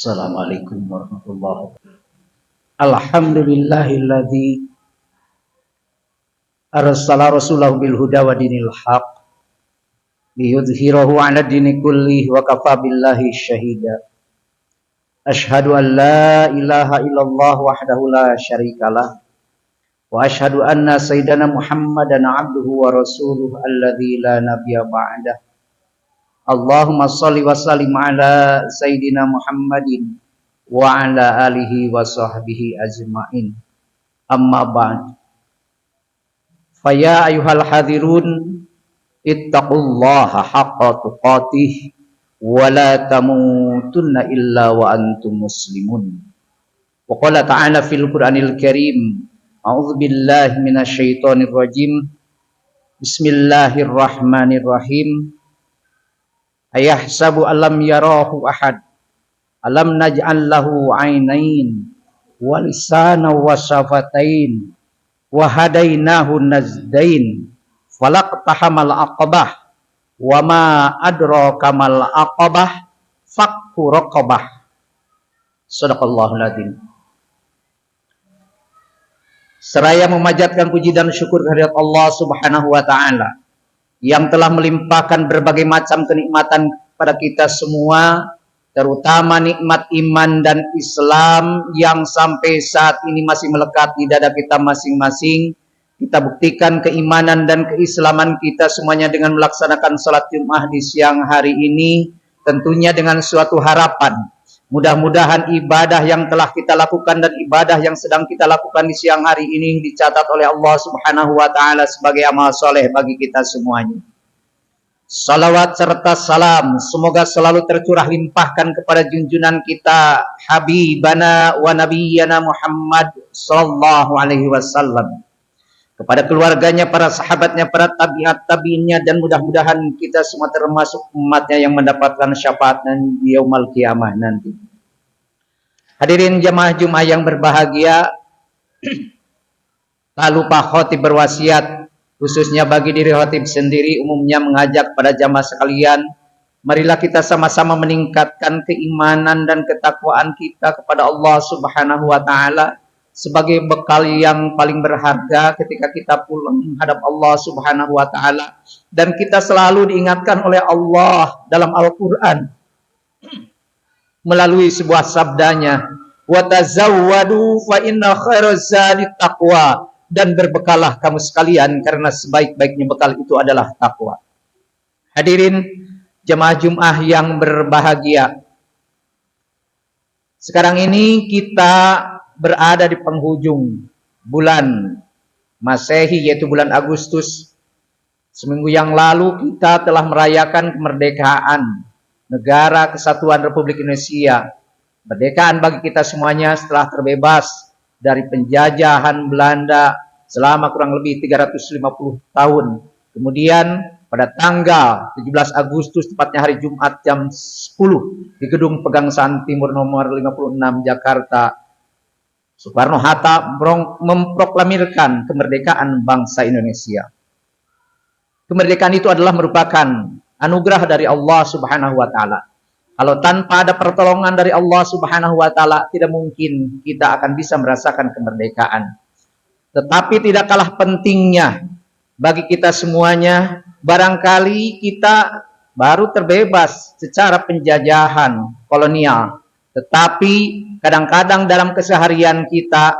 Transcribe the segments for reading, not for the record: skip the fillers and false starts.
Assalamualaikum warahmatullahi wabarakatuh. Alhamdulillahilladzi arsala rasulahu bil huda wa dinil haq liyudhhirahu 'ala dini kullihi wa kafa billahi syahida. Asyhadu an la ilaha illallah wahdahu la syarikalah wa asyhadu anna sayyidana Muhammadan 'abduhu wa rasuluhu alladzi la nabiyya ba'dah. Allahumma shalli wa sallim ala sayyidina Muhammadin wa ala alihi wa sahbihi ajma'in. Amma ba'd. Faya ayuhal hadirun ittaqullaha haqqa tuqatih wa la tamutunna illa wa antum muslimun. Wa qala ta'ala fil Qur'anil Karim, a'udzu billahi minasy syaithanir rajim. Bismillahirrahmanirrahim. Ayahsabu alam yarahu ahad, alam naj'al lahu 'ainain wa lisanan wa syafatain wa hadainahu nazdain falaqtahamal aqabah wa ma adraka mal aqabah fakku raqabah. Shadaqallahul adzim. Seraya memanjatkan puji dan syukur kehadirat Allah Subhanahu wa taala yang telah melimpahkan berbagai macam kenikmatan pada kita semua, terutama nikmat iman dan Islam yang sampai saat ini masih melekat di dada kita masing-masing. Kita buktikan keimanan dan keislaman kita semuanya dengan melaksanakan salat Jumat di siang hari ini, tentunya dengan suatu harapan. Mudah-mudahan ibadah yang telah kita lakukan dan ibadah yang sedang kita lakukan di siang hari ini dicatat oleh Allah Subhanahu wa taala sebagai amal soleh bagi kita semuanya. Salawat serta salam semoga selalu tercurah limpahkan kepada junjungan kita Habibana wa Nabiyyana Muhammad sallallahu alaihi wasallam, kepada keluarganya, para sahabatnya, para tabi'at-tabi'innya, dan mudah-mudahan kita semua termasuk umatnya yang mendapatkan syafaat di yaumul qiyamah nanti. Hadirin jamaah Jumat yang berbahagia, tak lupa khotib berwasiat, khususnya bagi diri khotib sendiri, umumnya mengajak pada jamaah sekalian, marilah kita sama-sama meningkatkan keimanan dan ketakwaan kita kepada Allah Subhanahu wa taala sebagai bekal yang paling berharga ketika kita pulang menghadap Allah Subhanahu wa taala. Dan kita selalu diingatkan oleh Allah dalam Al-Qur'an melalui sebuah sabdanya, wa tazawwadu fa inna khairaz zadi taqwa, dan berbekalah kamu sekalian karena sebaik-baiknya bekal itu adalah takwa. Hadirin jemaah Jumat yang berbahagia, sekarang ini kita berada di penghujung bulan Masehi, yaitu bulan Agustus. Seminggu yang lalu kita telah merayakan kemerdekaan Negara Kesatuan Republik Indonesia. Kemerdekaan bagi kita semuanya setelah terbebas dari penjajahan Belanda selama kurang lebih 350 tahun. Kemudian pada tanggal 17 Agustus, tepatnya hari Jumat jam 10, di Gedung Pegangsaan Timur nomor 56 Jakarta, Soekarno-Hatta memproklamirkan kemerdekaan bangsa Indonesia. Kemerdekaan itu adalah merupakan anugerah dari Allah Subhanahu wa taala. Kalau tanpa ada pertolongan dari Allah Subhanahu wa taala, tidak mungkin kita akan bisa merasakan kemerdekaan. Tetapi tidak kalah pentingnya bagi kita semuanya, barangkali kita baru terbebas secara penjajahan kolonial, tetapi kadang-kadang dalam keseharian kita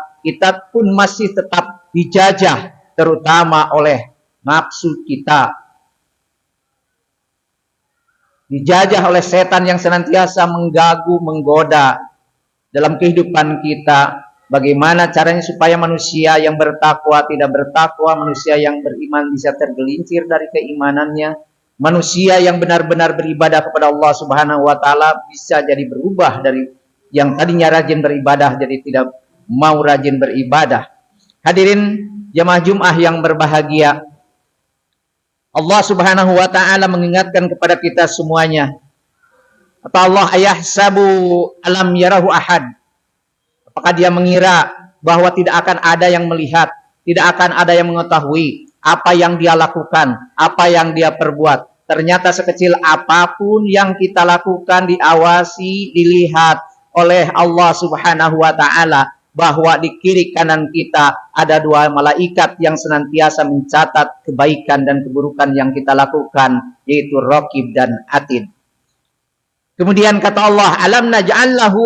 pun masih tetap dijajah, terutama oleh nafsu kita. Dijajah oleh setan yang senantiasa menggagu, menggoda dalam kehidupan kita. Bagaimana caranya supaya manusia yang bertakwa tidak bertakwa, manusia yang beriman bisa tergelincir dari keimanannya, manusia yang benar-benar beribadah kepada Allah Subhanahu wa taala bisa jadi berubah dari yang tadinya rajin beribadah jadi tidak mau rajin beribadah. Hadirin jamaah Jumat yang berbahagia, Allah Subhanahu wa taala mengingatkan kepada kita semuanya. Kata Allah, ayahsabu alam yarahu ahad. Apakah dia mengira bahwa tidak akan ada yang melihat, tidak akan ada yang mengetahui apa yang dia lakukan, apa yang dia perbuat? Ternyata sekecil apapun yang kita lakukan diawasi, dilihat oleh Allah Subhanahu wa taala bahwa di kiri kanan kita ada dua malaikat yang senantiasa mencatat kebaikan dan keburukan yang kita lakukan, yaitu Raqib dan Atid. Kemudian kata Allah, alam naj'al lahu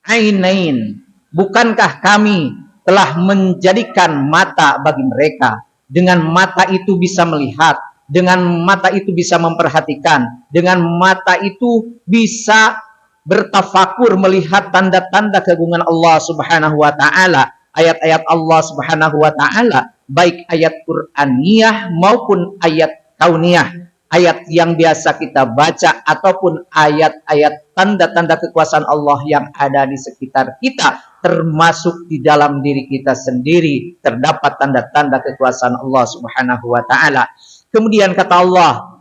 ainain, bukankah kami telah menjadikan mata bagi mereka, dengan mata itu bisa melihat, dengan mata itu bisa memperhatikan, dengan mata itu bisa bertafakur melihat tanda-tanda keagungan Allah Subhanahu wa taala, ayat-ayat Allah Subhanahu wa taala, baik ayat Qur'aniyah maupun ayat kauniyah, ayat yang biasa kita baca ataupun ayat-ayat tanda-tanda kekuasaan Allah yang ada di sekitar kita, termasuk di dalam diri kita sendiri terdapat tanda-tanda kekuasaan Allah Subhanahu wa taala. Kemudian kata Allah,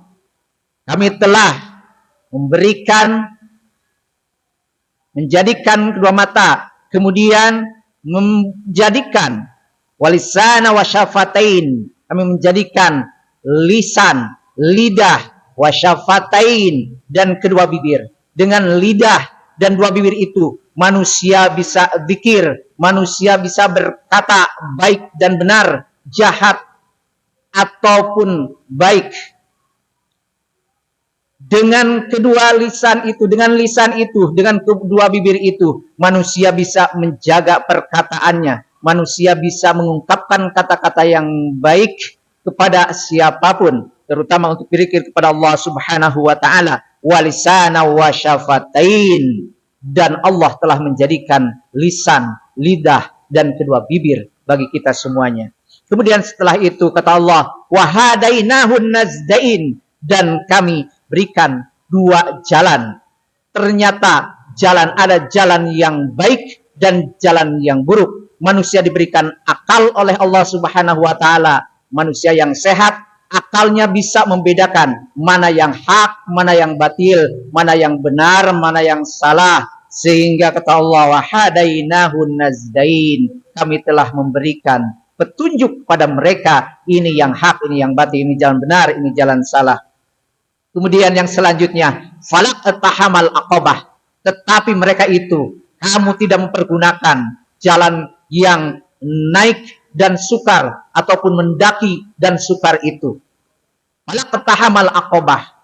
kami telah menjadikan kedua mata, kemudian menjadikan walisana wa syafatain, kami menjadikan lisan, lidah, wa syafatain, dan kedua bibir. Dengan lidah dan dua bibir itu manusia bisa zikir, manusia bisa berkata baik dan benar, jahat ataupun baik. Dengan kedua lisan itu, dengan lisan itu, dengan kedua bibir itu, manusia bisa menjaga perkataannya, manusia bisa mengungkapkan kata-kata yang baik kepada siapapun, terutama untuk berzikir kepada Allah Subhanahu wa taala. Walisana wa syafatain, dan Allah telah menjadikan lisan, lidah, dan kedua bibir bagi kita semuanya. Kemudian setelah itu kata Allah, wahadainahun nazdain, dan kami berikan dua jalan. Ternyata ada jalan yang baik dan jalan yang buruk. Manusia diberikan akal oleh Allah Subhanahu wa taala. Manusia yang sehat, akalnya bisa membedakan mana yang hak, mana yang batil, mana yang benar, mana yang salah. Sehingga kata Allah, wahadainahun nazdain, kami telah memberikan petunjuk pada mereka, ini yang hak, ini yang batil, ini jalan benar, ini jalan salah. Kemudian yang selanjutnya, falak tahamal aqabah, tetapi mereka itu, kamu tidak mempergunakan jalan yang naik dan sukar ataupun mendaki dan sukar itu. Falak tahamal aqabah.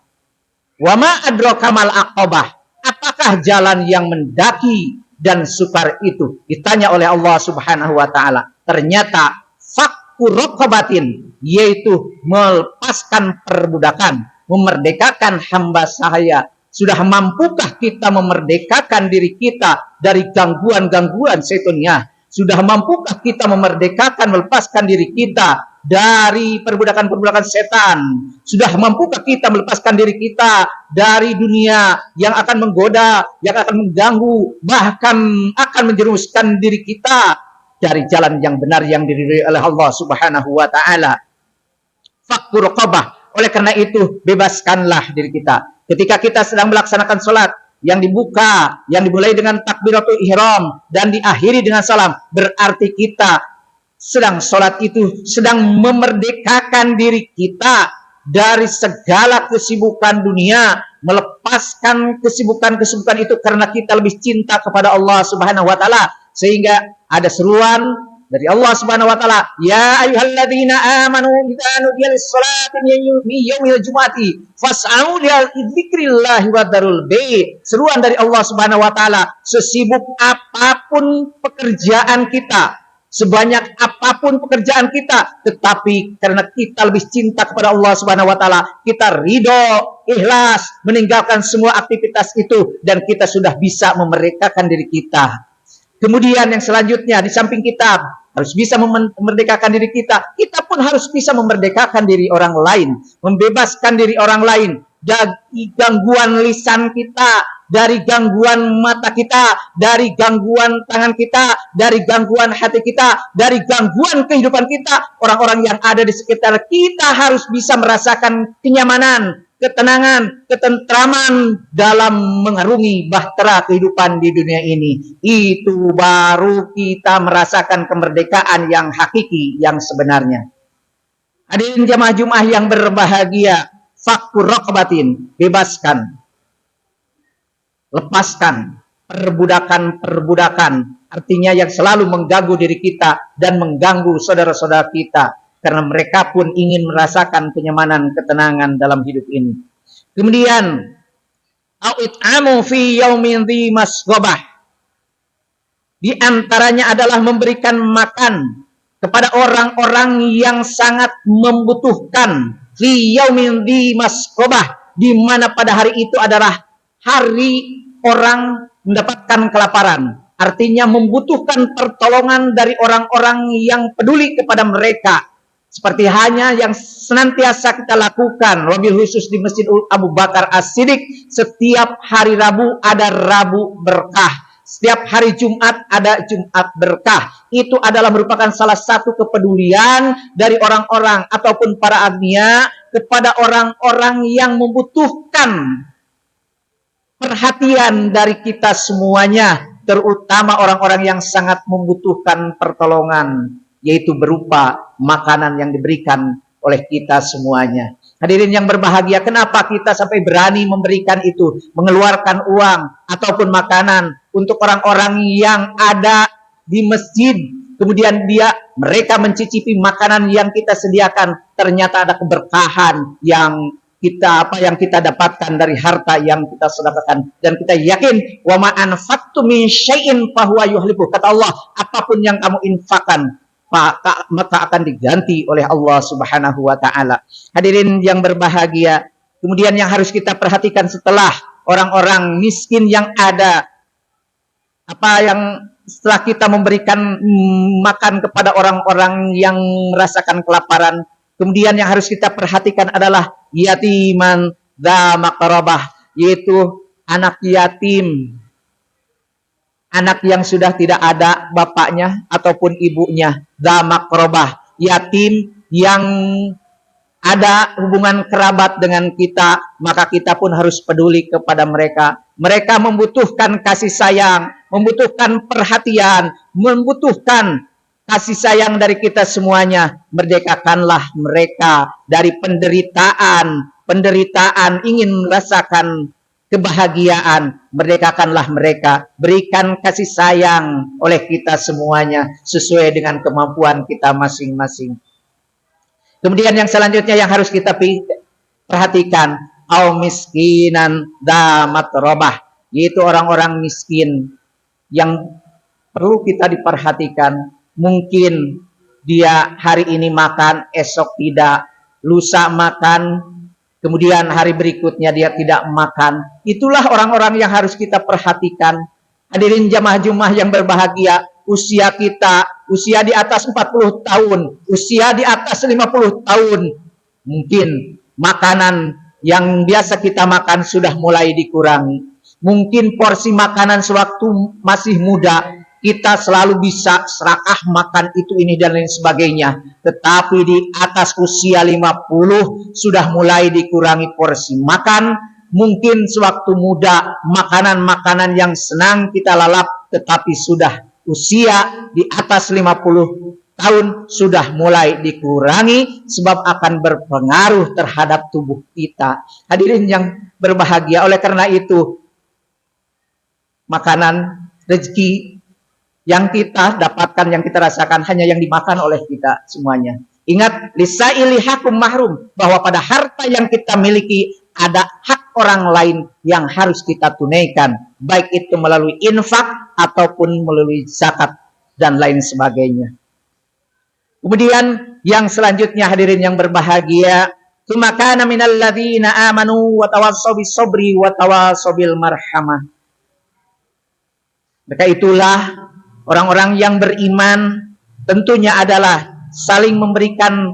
Wa ma adrakamal aqabah. Apakah jalan yang mendaki dan sukar itu? Ditanya oleh Allah Subhanahu wa taala. Ternyata fakku raqabatin, yaitu melepaskan perbudakan, memerdekakan hamba sahaya. Sudah mampukah kita memerdekakan diri kita dari gangguan-gangguan setannya? Sudah mampukah kita memerdekakan, melepaskan diri kita dari perbudakan-perbudakan setan? Sudah mampukah kita melepaskan diri kita dari dunia yang akan menggoda, yang akan mengganggu, bahkan akan menjerumuskan diri kita dari jalan yang benar yang diridhoi oleh Allah Subhanahu wa taala? Fakku raqabah. Oleh karena itu, bebaskanlah diri kita. Ketika kita sedang melaksanakan sholat, yang dibuka, yang dimulai dengan takbiratul ihram dan diakhiri dengan salam, berarti kita sedang sholat itu sedang memerdekakan diri kita dari segala kesibukan dunia, melepaskan kesibukan-kesibukan itu karena kita lebih cinta kepada Allah Subhanahu wa taala. Sehingga ada seruan dari Allah Subhanahu wa taala, ya ayyuhalladzina amanu idza nudiya lis-salati min yaumil jumu'ati fas'au ila dzikrillahi wa dzarul bai'. Seruan dari Allah Subhanahu wa taala, sesibuk apapun pekerjaan kita, sebanyak apapun pekerjaan kita, tetapi karena kita lebih cinta kepada Allah Subhanahu wa taala, kita ridho, ikhlas meninggalkan semua aktivitas itu, dan kita sudah bisa memerdekakan diri kita. Kemudian yang selanjutnya, di samping kita harus bisa memerdekakan diri kita, kita pun harus bisa memerdekakan diri orang lain, membebaskan diri orang lain dari gangguan lisan kita, dari gangguan mata kita, dari gangguan tangan kita, dari gangguan hati kita, dari gangguan kehidupan kita. Orang-orang yang ada di sekitar kita harus bisa merasakan kenyamanan, ketenangan, ketentraman dalam mengarungi bahtera kehidupan di dunia ini. Itu baru kita merasakan kemerdekaan yang hakiki, yang sebenarnya. Hadirin jamaah Jumat yang berbahagia, fakku raqabatin, bebaskan, lepaskan perbudakan-perbudakan, artinya yang selalu mengganggu diri kita dan mengganggu saudara-saudara kita, karena mereka pun ingin merasakan kenyamanan, ketenangan dalam hidup ini. Kemudian au it'amu fi yaumin dzi masghobah, di antaranya adalah memberikan makan kepada orang-orang yang sangat membutuhkan, fi yaumin dzi masghobah, di mana pada hari itu adalah hari orang mendapatkan kelaparan, artinya membutuhkan pertolongan dari orang-orang yang peduli kepada mereka, seperti hanya yang senantiasa kita lakukan, wabil khusus di Masjid Abu Bakar As-Siddiq. Setiap hari Rabu ada Rabu berkah, setiap hari Jumat ada Jumat berkah. Itu adalah merupakan salah satu kepedulian dari orang-orang ataupun para agniya kepada orang-orang yang membutuhkan perhatian dari kita semuanya, terutama orang-orang yang sangat membutuhkan pertolongan, yaitu berupa makanan yang diberikan oleh kita semuanya. Hadirin yang berbahagia, kenapa kita sampai berani memberikan itu, mengeluarkan uang ataupun makanan untuk orang-orang yang ada di masjid, kemudian mereka mencicipi makanan yang kita sediakan, ternyata ada keberkahan yang kita dapatkan dari harta yang kita sedekahkan, dan kita yakin wa ma anfaqtum min syai'in fahuwa yuhlifu, kata Allah, apapun yang kamu infakkan maka akan diganti oleh Allah Subhanahu wa taala. Hadirin yang berbahagia, kemudian yang harus kita perhatikan setelah orang-orang miskin yang ada, setelah kita memberikan makan kepada orang-orang yang merasakan kelaparan, kemudian yang harus kita perhatikan adalah yatiman dza maqrabah, yaitu anak yatim, anak yang sudah tidak ada bapaknya ataupun ibunya, dza maqrabah, yatim yang ada hubungan kerabat dengan kita, maka kita pun harus peduli kepada mereka. Mereka membutuhkan kasih sayang, membutuhkan perhatian, membutuhkan kasih sayang dari kita semuanya. Merdekakanlah mereka dari penderitaan, ingin merasakan kebahagiaan. Merdekakanlah mereka, berikan kasih sayang oleh kita semuanya sesuai dengan kemampuan kita masing-masing. Kemudian yang selanjutnya yang harus kita perhatikan, au miskinan dza matrabah, yaitu orang-orang miskin yang perlu kita diperhatikan. Mungkin dia hari ini makan, esok tidak, lusa makan, kemudian hari berikutnya dia tidak makan. Itulah orang-orang yang harus kita perhatikan. Hadirin jamaah Jumat yang berbahagia, usia kita, usia di atas 40 tahun, usia di atas 50 tahun, mungkin makanan yang biasa kita makan sudah mulai dikurangi. Mungkin porsi makanan sewaktu masih muda, kita selalu bisa serakah makan itu, ini, dan lain sebagainya. Tetapi di atas usia 50 sudah mulai dikurangi porsi makan. Mungkin sewaktu muda makanan-makanan yang senang kita lalap, tetapi sudah usia di atas 50 tahun sudah mulai dikurangi, sebab akan berpengaruh terhadap tubuh kita. Hadirin yang berbahagia, oleh karena itu makanan, rezeki yang kita dapatkan, yang kita rasakan, hanya yang dimakan oleh kita semuanya. Ingat, lisaili hakum mahrum, bahwa pada harta yang kita miliki ada hak orang lain yang harus kita tunaikan, baik itu melalui infak ataupun melalui zakat dan lain sebagainya. Kemudian yang selanjutnya, hadirin yang berbahagia, tsumma kana minal ladzina amanu wa tawassaw bis sabri wa tawassaw bil marhamah. Maka itulah orang-orang yang beriman tentunya adalah saling memberikan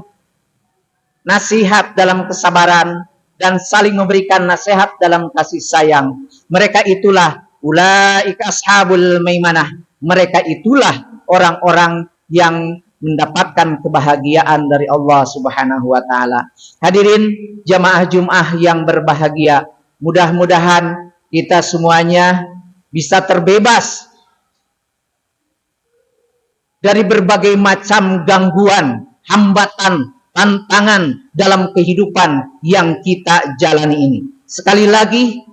nasihat dalam kesabaran dan saling memberikan nasihat dalam kasih sayang. Mereka itulah ulaika ashabul maimanah. Mereka itulah orang-orang yang mendapatkan kebahagiaan dari Allah Subhanahu wa taala. Hadirin jamaah Jumat yang berbahagia, mudah-mudahan kita semuanya bisa terbebas dari berbagai macam gangguan, hambatan, tantangan dalam kehidupan yang kita jalani ini. Sekali lagi,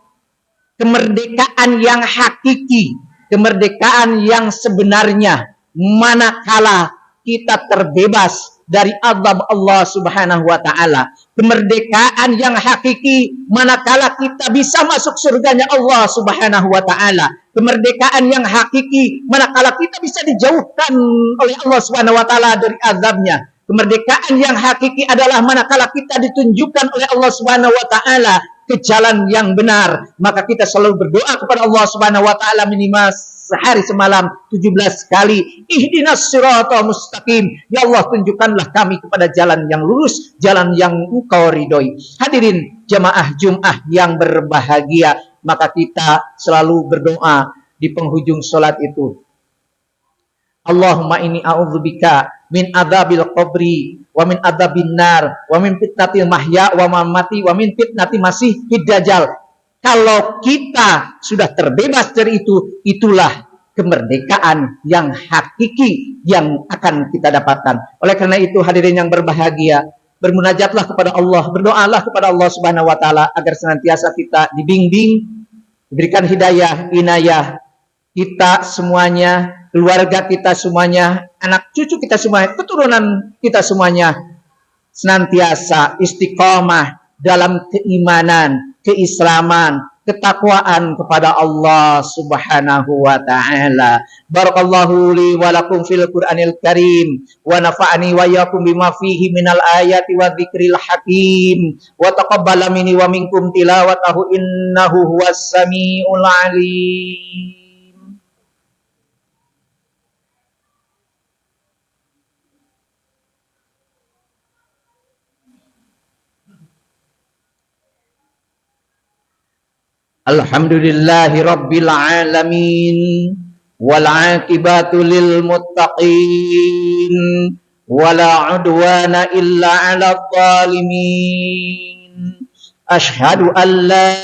kemerdekaan yang hakiki, kemerdekaan yang sebenarnya, manakala kita terbebas dari azab Allah Subhanahu wa taala. Kemerdekaan yang hakiki manakala kita bisa masuk surganya Allah Subhanahu wa taala. Kemerdekaan yang hakiki manakala kita bisa dijauhkan oleh Allah Subhanahu wa taala dari azabnya. Kemerdekaan yang hakiki adalah manakala kita ditunjukkan oleh Allah Subhanahu wa taala ke jalan yang benar, maka kita selalu berdoa kepada Allah Subhanahu wa taala minimal sehari semalam 17 kali, ihdinas siratal mustaqim, ya Allah tunjukkanlah kami kepada jalan yang lurus, jalan yang Engkau ridhoi. Hadirin jamaah Jumat yang berbahagia, maka kita selalu berdoa di penghujung salat itu, Allahumma inni a'udzubika min adzabil qabri wa min adzabin nar wa min fitnatil mahya wa mamati wa min fitnati masih dajjal. Kalau kita sudah terbebas dari itu, itulah kemerdekaan yang hakiki yang akan kita dapatkan. Oleh karena itu hadirin yang berbahagia, bermunajatlah kepada Allah, berdoalah kepada Allah Subhanahu wa taala agar senantiasa kita dibimbing, diberikan hidayah, inayah, kita semuanya, keluarga kita semuanya, anak cucu kita semuanya, keturunan kita semuanya senantiasa istiqomah dalam keimanan, keislaman, ketakwaan kepada Allah Subhanahu wa taala. Barakallahu li wa lakum fil Qur'anil Karim wa nafa'ani wa iyyakum bima fihi minal ayati wa dzikril hakim wa taqabbala minni wa minkum tilawatahu innahu huwas samiul alim. Alhamdulillahi rabbil alamin wal aqibatu lil muttaqin wala udwana illa 'alal zalimin. Asyhadu an la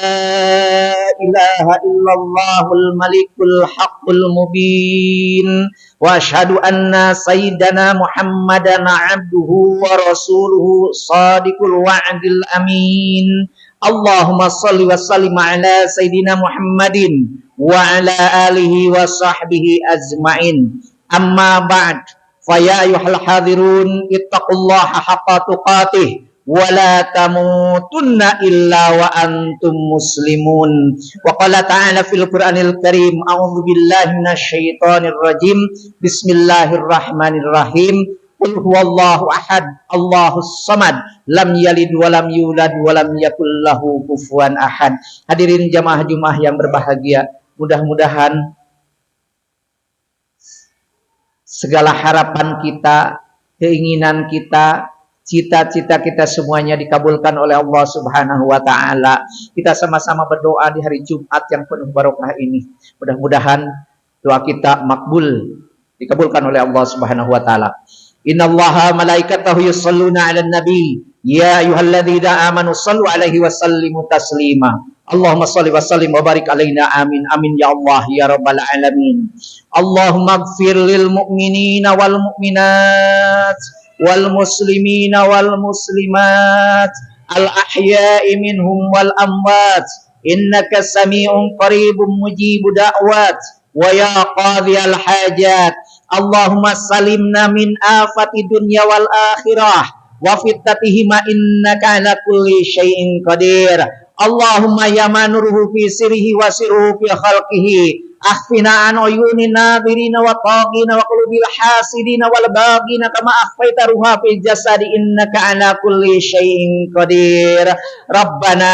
ilaha illallahul malikul haqqul mubin wa asyhadu anna sayyidana Muhammadan 'abduhu wa rasuluhu shadiqul wa'dil amin. Allahumma salli wa sallim ala Sayyidina Muhammadin wa ala alihi wa sahbihi ajma'in. Amma ba'd, faya ayuhal hadirun ittaqullaha haqqa tuqatih wa la tamutunna illa wa antum muslimun. Wa qala ta'ala fil Qur'anil Karim, a'udzu billahi minasyaitonir rajim, bismillahirrahmanirrahim. Qul huwallahu ahad, Allahus samad, lam yalid walam yulad walam yakul lahu kufuwan ahad. Hadirin jamaah Jumat yang berbahagia, mudah-mudahan segala harapan kita, keinginan kita, cita-cita kita semuanya dikabulkan oleh Allah Subhanahu wa taala. Kita sama-sama berdoa di hari Jumat yang penuh barokah ini. Mudah-mudahan doa kita makbul, dikabulkan oleh Allah Subhanahu wa taala. Innallaha malaikatahu yusholluna 'alan nabi ya ayyuhalladzina amanu shallu 'alaihi wa sallimu taslima. Allahumma shalli wa sallim wa barik alaina, amin amin ya Allah ya rabbal alamin. Allahumma ighfir lil mu'minina wal mu'minat wal muslimina wal muslimat al ahya'i minhum wal amwat innaka sami'un qaribun mujibu da'wat wa ya qadhiyal hajat. Allahumma salimna min afati dunya wal akhirah wa fitnatihima innaka ala kulli syai'in qadir. Allahumma ya manuruhu fi sirrihi wa sirruhu fi khalqihi akhfina an uyunin nadirina wa taqina wa qulubil hasidina wal baghina kama akhfaita ruha fi jasadi innaka ala kulli syai'in qadir. Rabbana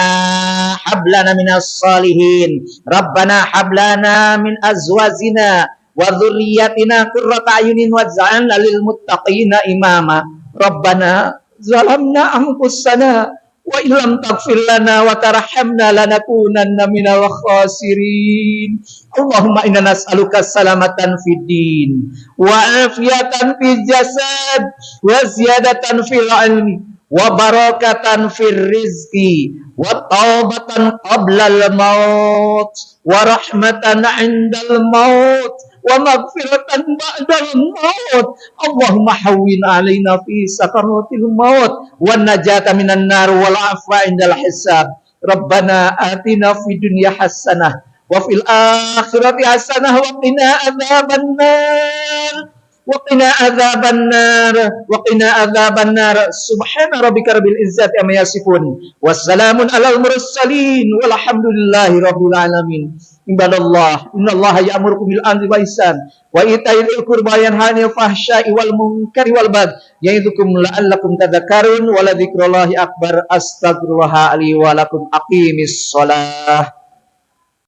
hablana minas salihin, Rabbana hablana min azwajina wa dzurriyyatina qurrata a'yunin waj'alna lil muttaqina imama. Rabbana zalamna anfusana wa illam taghfir lana wa tarhamna lanakunanna minal khasirin. Allahumma inna nas'aluka salamatan fid din wa afiyatan fil jasad wa ziyadatan fil ilmi wa barakatan fil rizqi wa taubatan qabla al maut wa rahmatan 'indal maut wa maghfiratan ba'dal maut. Allahumma hawwin 'alaina fi sakaratil maut wan najata minan nar wal afwa indal hisab. Rabbana atina fid dunya hasanah wa fil akhirati hasanah wa qina adzabannar. Waqina adzabannar, waqina adzabannar. Subhana rabbika rabbil izzati amma yasifun. Wassalamun alal mursalin walhamdulillahi rabbil alamin. Ibadallah, innallaha ya'murukum bil adli wal ihsan wa ita'i dzil qurba wa yanha 'anil fahsya'i wal munkari wal baghi ya'idzukum la'allakum tadhakkarun wa la dzikrullahi akbar. Astaghfirullah li wa lakum. Aqimis shalah.